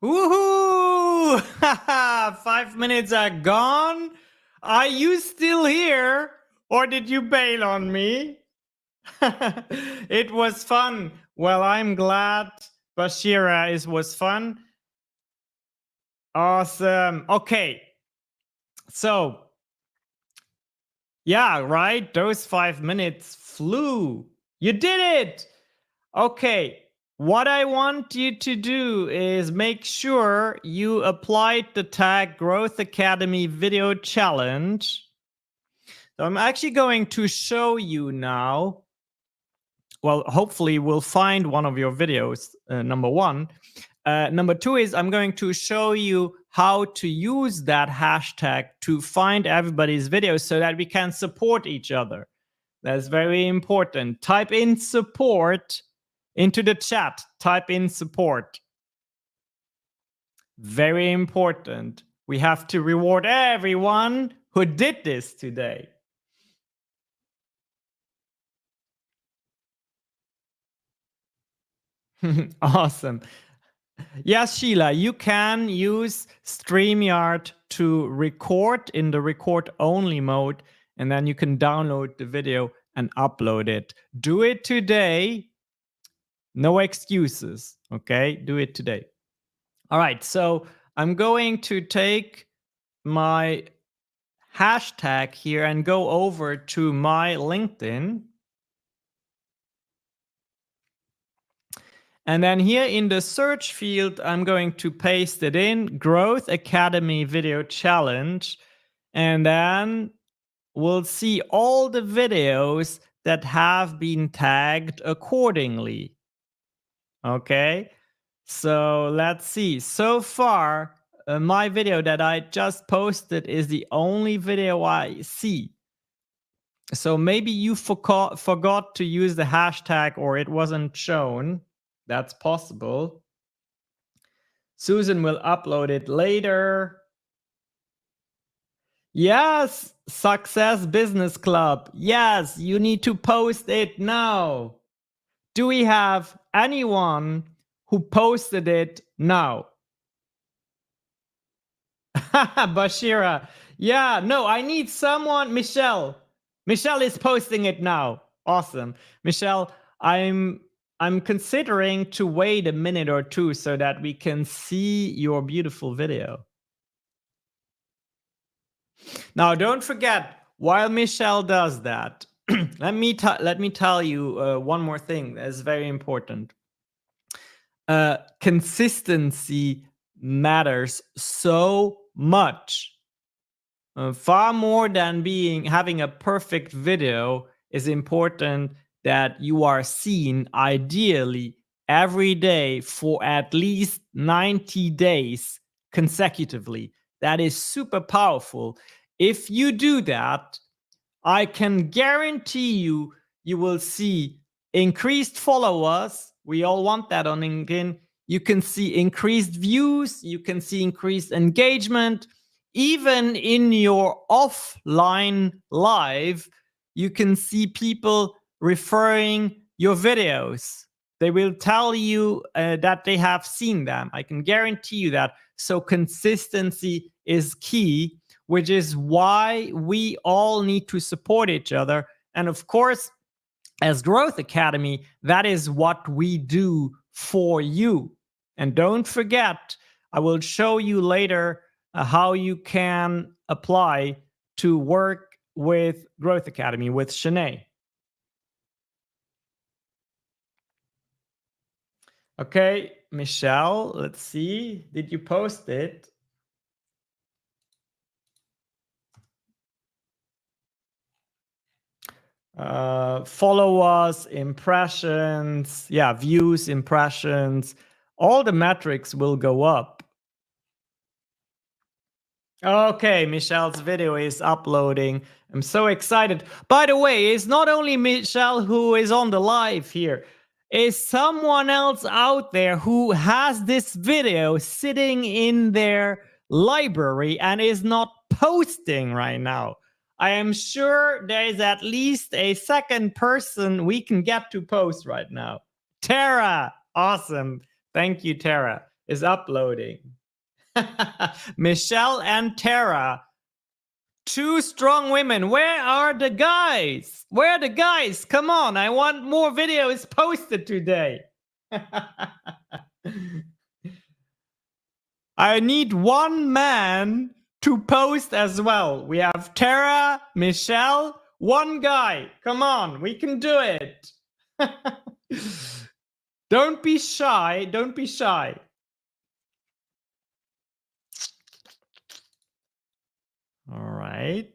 Woohoo! 5 minutes are gone. Are you still here? Or did you bail on me? It was fun. Well, I'm glad, Bashira, it was fun. Awesome. Okay. So, yeah, right? Those 5 minutes flew. You did it. Okay. What I want you to do is make sure you applied the tag Growth Academy Video Challenge. So I'm actually going to show you now. Well, hopefully we'll find one of your videos, number one. Number two is I'm going to show you how to use that hashtag to find everybody's videos so that we can support each other. That's very important. Type in support into the chat. Type in support. Very important. We have to reward everyone who did this today. Awesome. Yes, Sheila, you can use StreamYard to record in the record only mode, and then you can download the video and upload it. Do it today. No excuses. Okay, do it today. All right, so I'm going to take my hashtag here and go over to my LinkedIn. And then here in the search field, I'm going to paste it in, Growth Academy Video Challenge. And then we'll see all the videos that have been tagged accordingly. Okay, so let's see. So far, my video that I just posted is the only video I see. So maybe you forgot to use the hashtag or it wasn't shown. That's possible. Susan will upload it later. Yes, Success Business Club. Yes, you need to post it now. Do we have anyone who posted it now? Bashira. Yeah, no, I need someone. Michelle. Michelle is posting it now. Awesome. Michelle, I'm considering to wait a minute or two so that we can see your beautiful video. Now, don't forget, while Michelle does that, let me tell you one more thing that's very important. Consistency matters so much. Far more than having a perfect video is important that you are seen ideally every day for at least 90 days consecutively. That is super powerful. If you do that, I can guarantee you, you will see increased followers. We all want that on LinkedIn. You can see increased views. You can see increased engagement. Even in your offline live, you can see people referring your videos. They will tell you that they have seen them. I can guarantee you that. So consistency is key, which is why we all need to support each other. And of course, as Growth Academy, that is what we do for you. And don't forget, I will show you later how you can apply to work with Growth Academy with Shanee. Okay, Michelle, let's see. Did you post it? Followers, impressions, yeah, views, impressions, all the metrics will go up. Okay, Michelle's video is uploading. I'm so excited. By the way, it's not only Michelle who is on the live here. Is someone else out there who has this video sitting in their library and is not posting right now? I am sure there is at least a second person we can get to post right now. Tara, awesome. Thank you, Tara. is uploading. Michelle and Tara, two strong women. Where are the guys? Where are the guys? Come on, I want more videos posted today. I need one man to post as well. We have Tara, Michelle, one guy. Come on, we can do it. Don't be shy. Don't be shy. All right.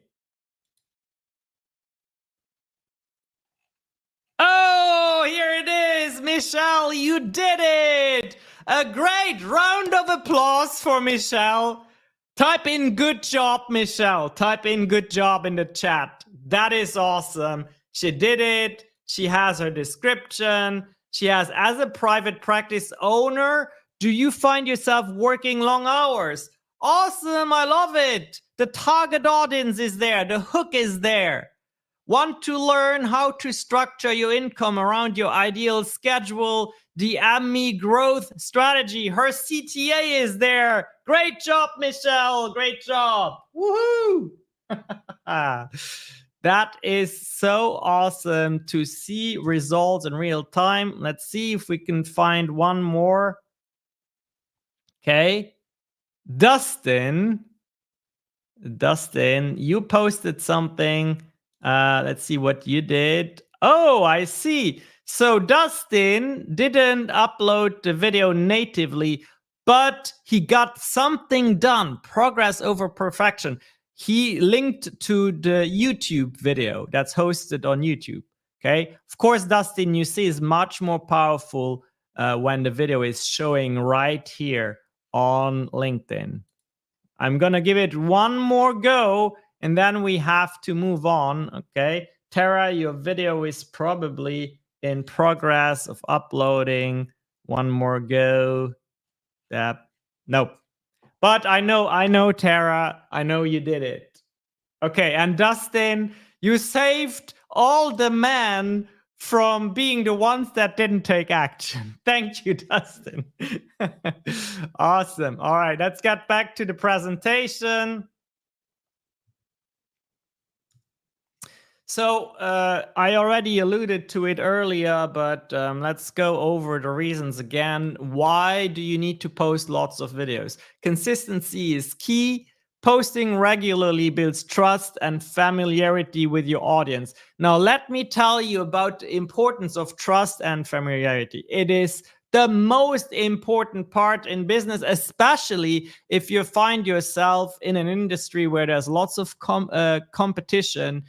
Oh, here it is. Michelle, you did it. A great round of applause for Michelle. Type in good job, Michelle. Type in good job in the chat. That is awesome. She did it. She has her description. She has, as a private practice owner, do you find yourself working long hours? Awesome. I love it. The target audience is there. The hook is there. Want to learn how to structure your income around your ideal schedule? DM me growth strategy. Her CTA is there. Great job, Michelle. Great job. Woohoo! That is so awesome to see results in real time. Let's see if we can find one more. Okay. Dustin, you posted something. Let's see what you did. Oh, I see. So Dustin didn't upload the video natively, but he got something done. Progress over perfection. He linked to the YouTube video that's hosted on YouTube. Okay. Of course, Dustin, you see, is much more powerful when the video is showing right here on LinkedIn. I'm going to give it one more go, and then we have to move on, okay? Tara, your video is probably in progress of uploading. One more go. Nope. But I know, Tara. I know you did it. Okay, and Dustin, you saved all the men from being the ones that didn't take action. Thank you, Dustin. Awesome. All right, let's get back to the presentation. So I already alluded to it earlier, but let's go over the reasons again. Why do you need to post lots of videos? Consistency is key. Posting regularly builds trust and familiarity with your audience. Now, let me tell you about the importance of trust and familiarity. It is the most important part in business, especially if you find yourself in an industry where there's lots of competition,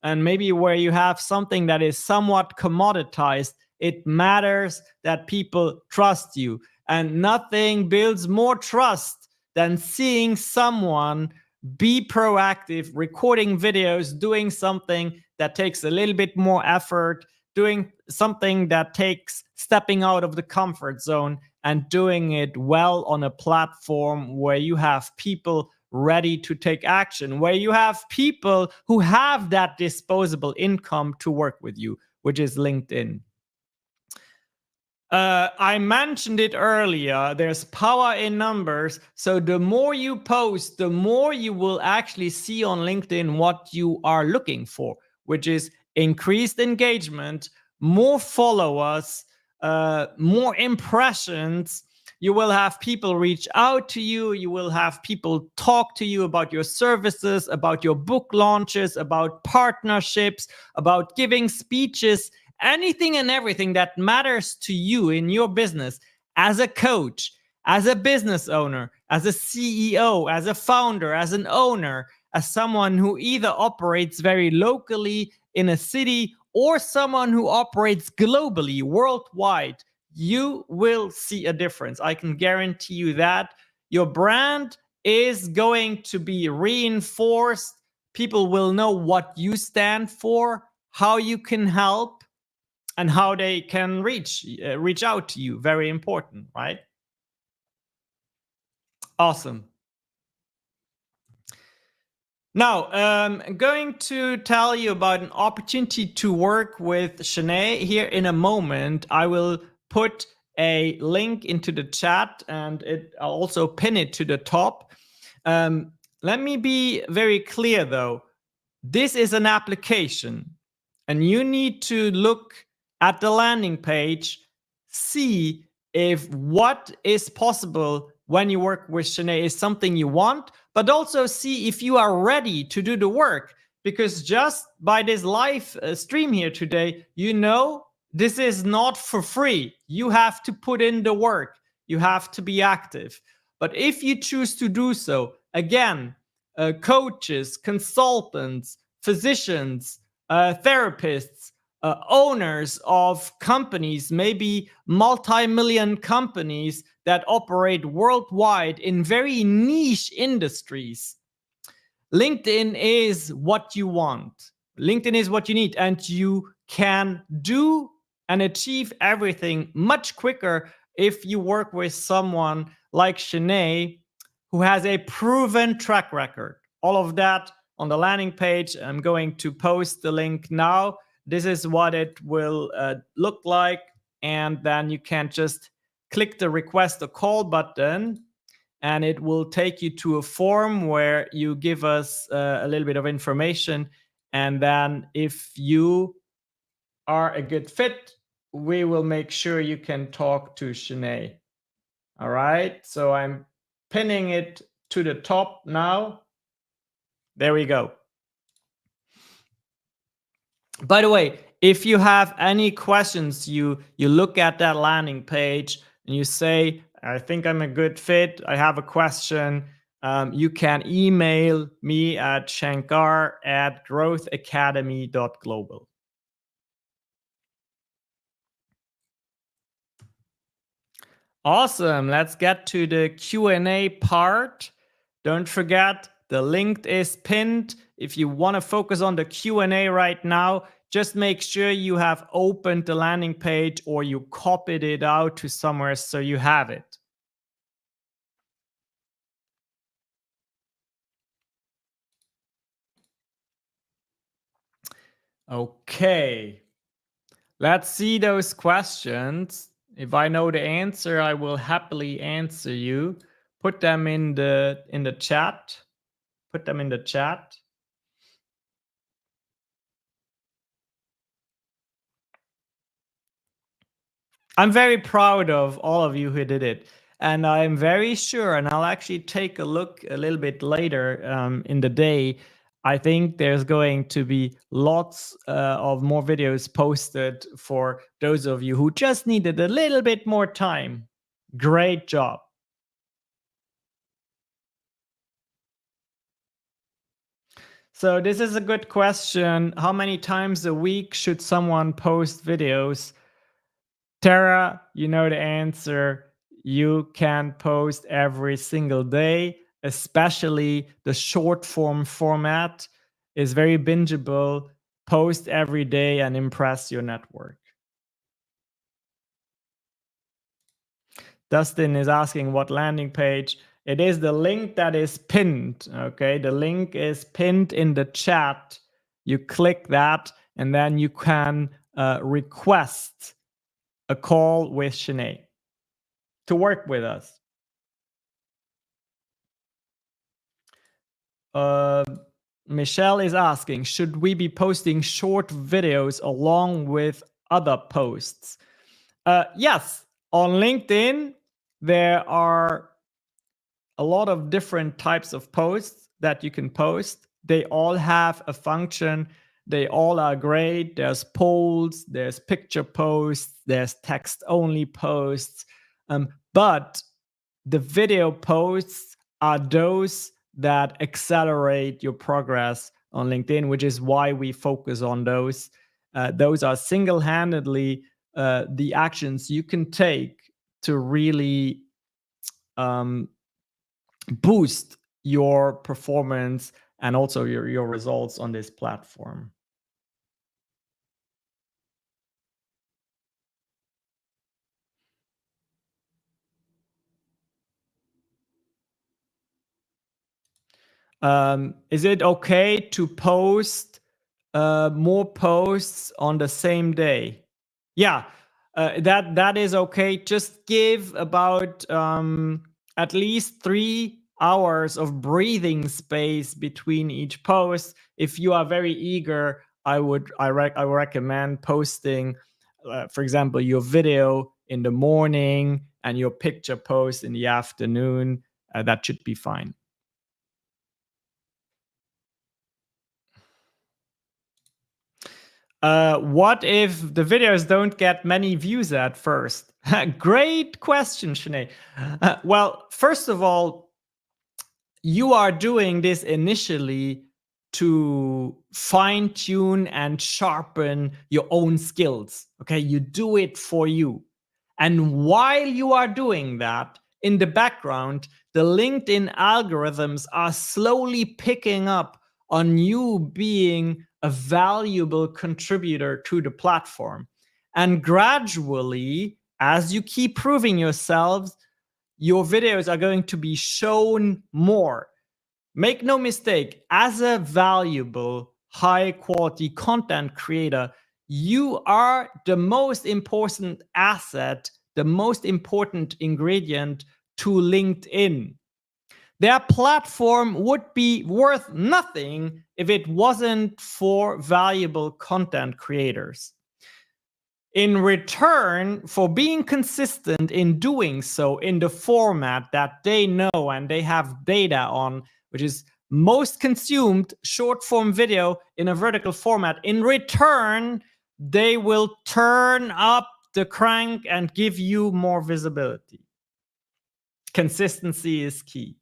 and maybe where you have something that is somewhat commoditized. It matters that people trust you. And nothing builds more trust than seeing someone be proactive, recording videos, doing something that takes a little bit more effort, doing something that takes stepping out of the comfort zone and doing it well on a platform where you have people ready to take action, where you have people who have that disposable income to work with you, which is LinkedIn. I mentioned it earlier, there's power in numbers. So the more you post, the more you will actually see on LinkedIn what you are looking for, which is increased engagement, more followers, more impressions. You will have people reach out to you. You will have people talk to you about your services, about your book launches, about partnerships, about giving speeches, anything and everything that matters to you in your business as a coach, as a business owner, as a CEO, as a founder, as an owner, as someone who either operates very locally in a city or someone who operates globally, worldwide. You will see a difference. I can guarantee you that. Your brand is going to be reinforced. People will know what you stand for, how you can help, and how they can reach out to you. Very important, right? Awesome. Now, I'm going to tell you about an opportunity to work with Shanee here in a moment. I will put a link into the chat, and I'll also pin it to the top. Let me be very clear though. This is an application, and you need to look at the landing page, see if what is possible when you work with Shanee is something you want, but also see if you are ready to do the work. Because just by this live stream here today, you know this is not for free. You have to put in the work. You have to be active. But if you choose to do so, again, coaches, consultants, physicians, therapists, owners of companies, maybe multi-million companies that operate worldwide in very niche industries. LinkedIn is what you want. LinkedIn is what you need, and you can do and achieve everything much quicker if you work with someone like Shanee, who has a proven track record. All of that on the landing page. I'm going to post the link now. This is what it will look like. And then you can just click the request a call button, and it will take you to a form where you give us a little bit of information. And then if you are a good fit, we will make sure you can talk to Shanee. All right, so I'm pinning it to the top now. There we go. By the way, if you have any questions, you look at that landing page and you say, I think I'm a good fit, I have a question, you can email me at shankar@growthacademy.global. Awesome. Let's get to the Q&A part. Don't forget, the link is pinned. If you want to focus on the Q&A right now, just make sure you have opened the landing page or you copied it out to somewhere so you have it. Okay. Let's see those questions. If I know the answer, I will happily answer you. Put them in the chat. Put them in the chat. I'm very proud of all of you who did it. And I'm very sure, and I'll actually take a look a little bit later in the day. I think there's going to be lots of more videos posted for those of you who just needed a little bit more time. Great job. So this is a good question. How many times a week should someone post videos? Tara, you know the answer. You can post every single day, especially the short form format is very bingeable. Post every day and impress your network. Dustin is asking what landing page. It is the link that is pinned. Okay, the link is pinned in the chat. You click that, and then you can request a call with Shanee to work with us. Michelle is asking, should we be posting short videos along with other posts? Yes, on LinkedIn, there are a lot of different types of posts that you can post. They all have a function. They all are great. There's polls, there's picture posts, there's text only posts. But the video posts are those that accelerate your progress on LinkedIn, which is why we focus on those. Those are single-handedly the actions you can take to really boost your performance and also your results on this platform. Is it okay to post more posts on the same day? Yeah, that is okay. Just give about at least 3 hours of breathing space between each post. If you are very eager, I would recommend posting, for example, your video in the morning and your picture post in the afternoon. That should be fine. What if the videos don't get many views at first? Great question, Shanee. Well, first of all, you are doing this initially to fine tune and sharpen your own skills. Okay, you do it for you. And while you are doing that, in the background, the LinkedIn algorithms are slowly picking up on you being a valuable contributor to the platform. And gradually, as you keep proving yourselves, your videos are going to be shown more. Make no mistake, as a valuable, high quality content creator, you are the most important asset, the most important ingredient to LinkedIn. Their platform would be worth nothing if it wasn't for valuable content creators. In return for being consistent in doing so in the format that they know and they have data on, which is most consumed short form video in a vertical format, in return, they will turn up the crank and give you more visibility. Consistency is key.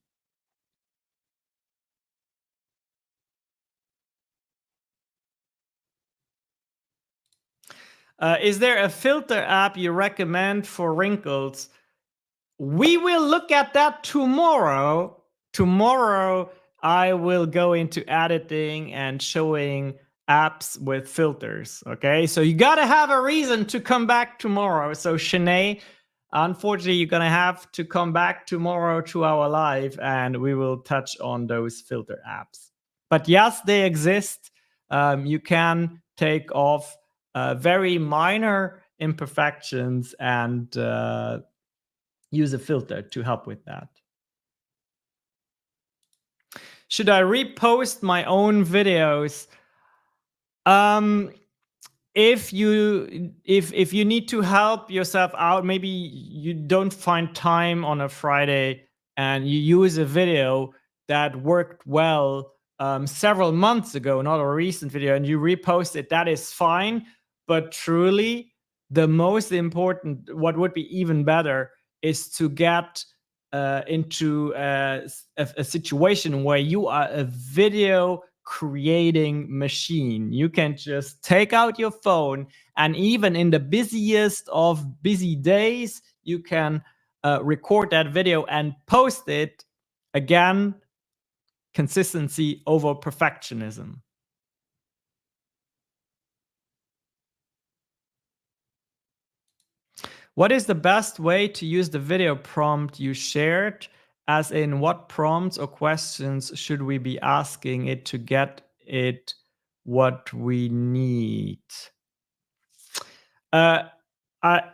Is there a filter app you recommend for wrinkles? We will look at that tomorrow. Tomorrow, I will go into editing and showing apps with filters. Okay, so you got to have a reason to come back tomorrow. So, Shanee, unfortunately, you're going to have to come back tomorrow to our live and we will touch on those filter apps. But yes, they exist. You can take off very minor imperfections and use a filter to help with that. Should I repost my own videos? If you need to help yourself out, maybe you don't find time on a Friday and you use a video that worked well several months ago, not a recent video, and you repost it, that is fine. But truly, the most important, what would be even better, is to get into a situation where you are a video creating machine. You can just take out your phone, and even in the busiest of busy days, you can record that video and post it. Again, consistency over perfectionism. What is the best way to use the video prompt you shared? As in, what prompts or questions should we be asking it to get it what we need?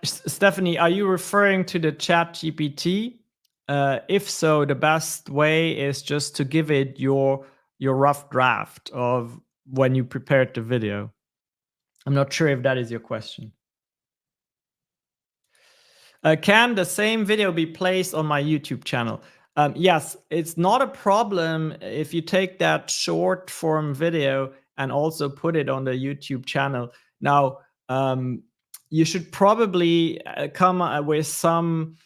Stephanie, are you referring to the chat GPT? If so, the best way is just to give it your rough draft of when you prepared the video. I'm not sure if that is your question. Can the same video be placed on my YouTube channel? Yes, it's not a problem if you take that short form video and also put it on the YouTube channel. Now, you should probably come with some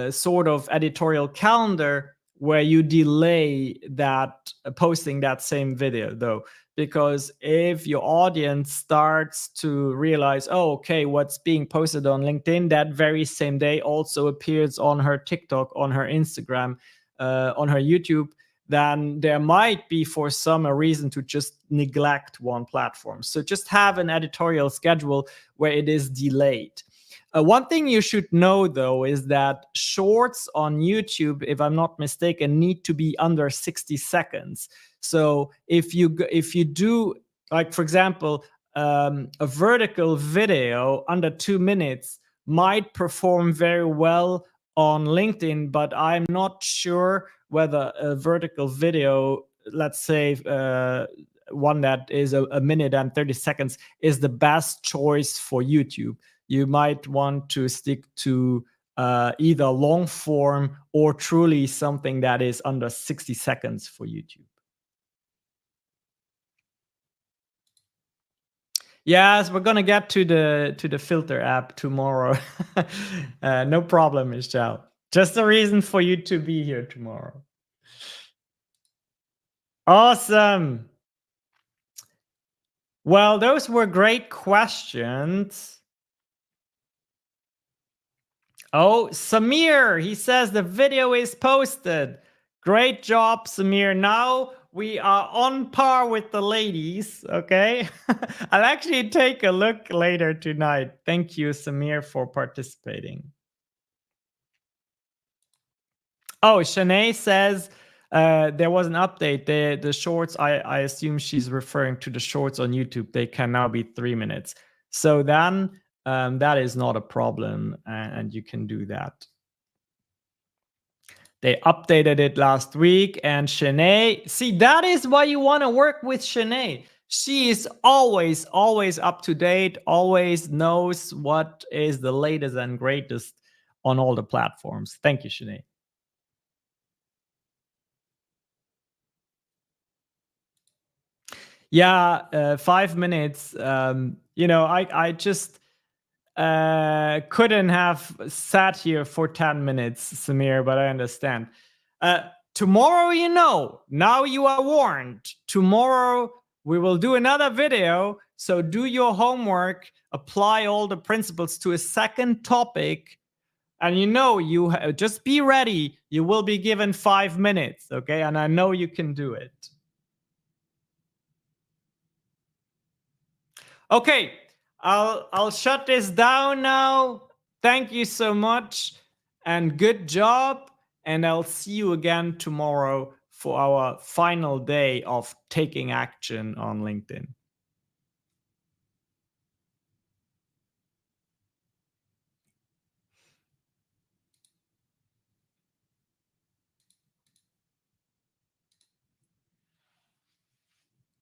sort of editorial calendar where you delay that posting that same video, though, because if your audience starts to realize, oh, okay, what's being posted on LinkedIn that very same day also appears on her TikTok, on her Instagram, on her YouTube, then there might be for some a reason to just neglect one platform. So just have an editorial schedule where it is delayed. One thing you should know, though, is that shorts on YouTube, if I'm not mistaken, need to be under 60 seconds. So if you do, like, for example, a vertical video under 2 minutes, might perform very well on LinkedIn, but I'm not sure whether a vertical video, let's say one that is a minute and 30 seconds, is the best choice for YouTube. You might want to stick to either long form or truly something that is under 60 seconds for YouTube. Yes, we're gonna get to the filter app tomorrow. No problem, Michelle. Just a reason for you to be here tomorrow. Awesome. Well, those were great questions. Oh, Samir, he says the video is posted. Great job, Samir. Now we are on par with the ladies, okay? I'll actually take a look later tonight. Thank you, Samir, for participating. Oh, Shanee says there was an update. The shorts, I assume she's referring to the shorts on YouTube. They can now be 3 minutes. So then that is not a problem, and you can do that. They updated it last week, and Shanee, see, that is why you want to work with Shanee. She is always up to date, always knows what is the latest and greatest on all the platforms. Thank you, Shanee. Yeah, 5 minutes. I just couldn't have sat here for 10 minutes, Samir, but I understand. Tomorrow, now you are warned. Tomorrow, we will do another video. So do your homework, apply all the principles to a second topic. And you just be ready. You will be given 5 minutes, okay? And I know you can do it. Okay, I'll shut this down now. Thank you so much and good job. And I'll see you again tomorrow for our final day of taking action on LinkedIn.